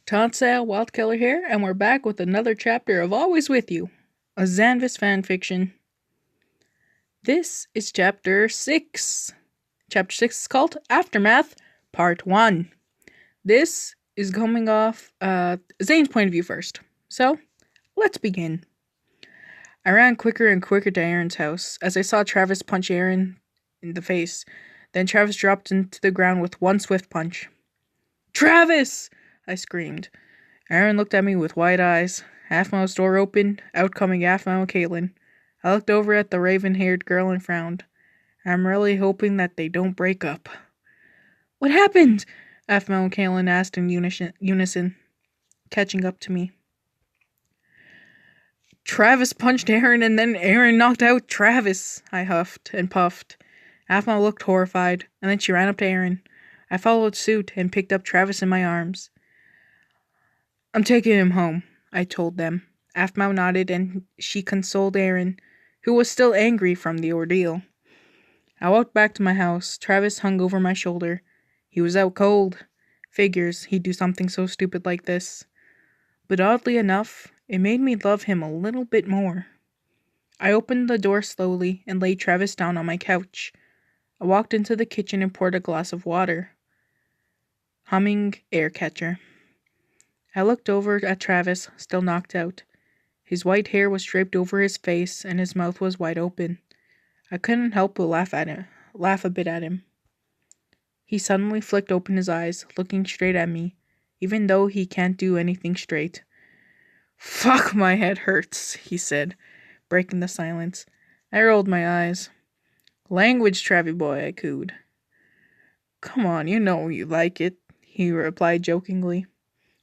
Tonsale Wild Killer here, and we're back with another chapter of Always With You, a Zanvis fanfiction. This is chapter 6. Chapter 6 is called Aftermath, Part 1. This is coming off Zane's point of view first. So, let's begin. I ran quicker and quicker to Aaron's house as I saw Travis punch Aaron in the face. Then Travis dropped into the ground with one swift punch. "Travis!" I screamed. Aaron looked at me with wide eyes. Half-Mouth's door opened, out coming Half-Mouth and Caitlin. I looked over at the raven-haired girl and frowned. I'm really hoping that they don't break up. "What happened?" Half-Mouth and Caitlin asked in unison, catching up to me. "Travis punched Aaron and then Aaron knocked out Travis," I huffed and puffed. Half-Mouth looked horrified, and then she ran up to Aaron. I followed suit and picked up Travis in my arms. "I'm taking him home," I told them. Half-Mouth nodded and she consoled Aaron, who was still angry from the ordeal. I walked back to my house. Travis hung over my shoulder. He was out cold. Figures he'd do something so stupid like this. But oddly enough, it made me love him a little bit more. I opened the door slowly and laid Travis down on my couch. I walked into the kitchen and poured a glass of water. Humming air catcher. I looked over at Travis, still knocked out. His white hair was draped over his face and his mouth was wide open. I couldn't help but laugh a bit at him. He suddenly flicked open his eyes, looking straight at me, even though he can't do anything straight. "Fuck, my head hurts," he said, breaking the silence. I rolled my eyes. "Language, Travie boy," I cooed. "Come on, you know you like it," he replied jokingly.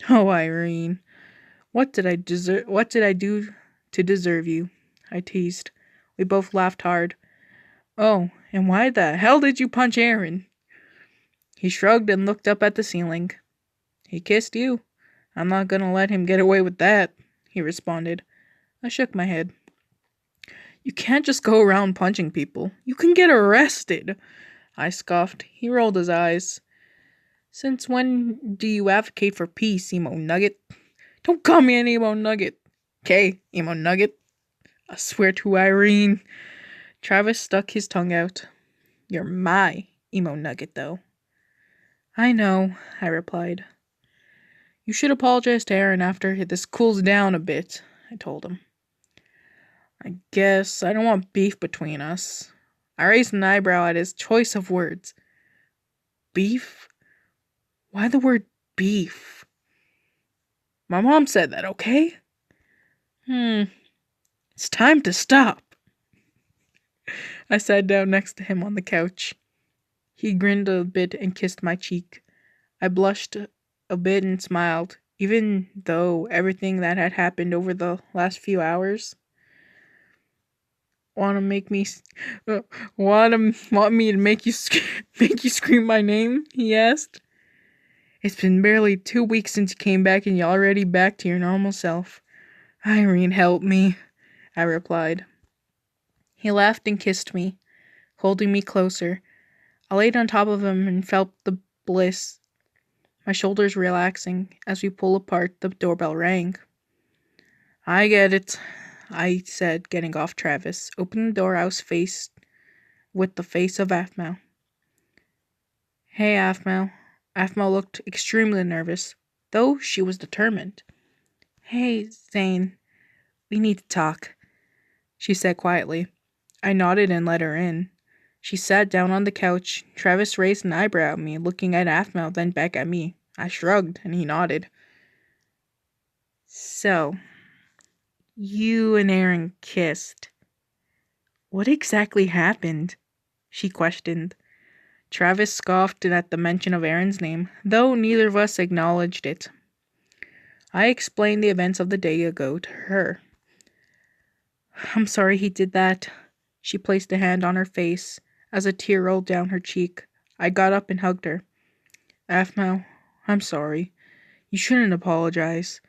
"Oh, Irene, what did I do to deserve you?" I teased. We both laughed hard. "Oh, and why the hell did you punch Aaron?" He shrugged and looked up at the ceiling. "He kissed you. I'm not gonna let him get away with that," he responded. I shook my head. "You can't just go around punching people. You can get arrested," I scoffed. He rolled his eyes. "Since when do you advocate for peace, Emo Nugget?" "Don't call me an Emo Nugget." "Okay, Emo Nugget. I swear to Irene." Travis stuck his tongue out. "You're my Emo Nugget, though." "I know," I replied. "You should apologize to Aaron after this cools down a bit," I told him. "I guess I don't want beef between us." I raised an eyebrow at his choice of words. "Beef? Why the word beef?" "My mom said that, okay?" It's time to stop." I sat down next to him on the couch. He grinned a bit and kissed my cheek. I blushed a bit and smiled, even though everything that had happened over the last few hours. Want me to make you scream my name?" he asked. "It's been barely 2 weeks since you came back and you're already back to your normal self." "Irene, help me," I replied. He laughed and kissed me, holding me closer. I laid on top of him and felt the bliss, my shoulders relaxing. As we pulled apart, the doorbell rang. "I get it," I said, getting off Travis. Opening the door, I was faced with the face of Half-Mouth. "Hey, Half-Mouth." Half-Mouth looked extremely nervous, though she was determined. "Hey, Zane, we need to talk," she said quietly. I nodded and let her in. She sat down on the couch. Travis raised an eyebrow at me, looking at Half-Mouth, then back at me. I shrugged, and he nodded. "So, you and Aaron kissed. What exactly happened?" she questioned. Travis scoffed at the mention of Aaron's name, though neither of us acknowledged it. I explained the events of the day ago to her. "I'm sorry he did that." She placed a hand on her face as a tear rolled down her cheek. I got up and hugged her. "Half-Mouth, I'm sorry. You shouldn't apologize.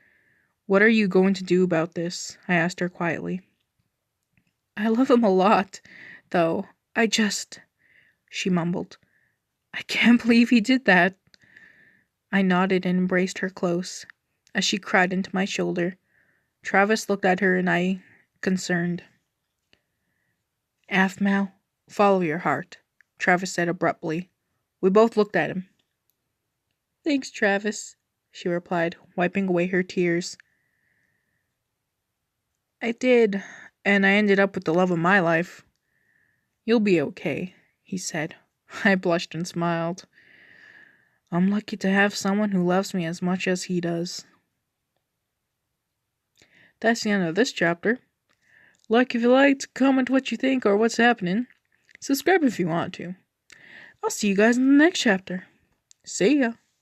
What are you going to do about this?" I asked her quietly. "I love him a lot, though. She mumbled. "I can't believe he did that." I nodded and embraced her close. as she cried into my shoulder. Travis looked at her and I, concerned. Aphmau, follow your heart, Travis said abruptly. We both looked at him. Thanks, Travis, she replied, wiping away her tears. I did, and I ended up with the love of my life. You'll be okay, he said. I blushed and smiled. I'm lucky to have someone who loves me as much as he does. That's the end of this chapter. Like if you liked, comment what you think or what's happening. Subscribe if you want to. I'll see you guys in the next chapter. See ya.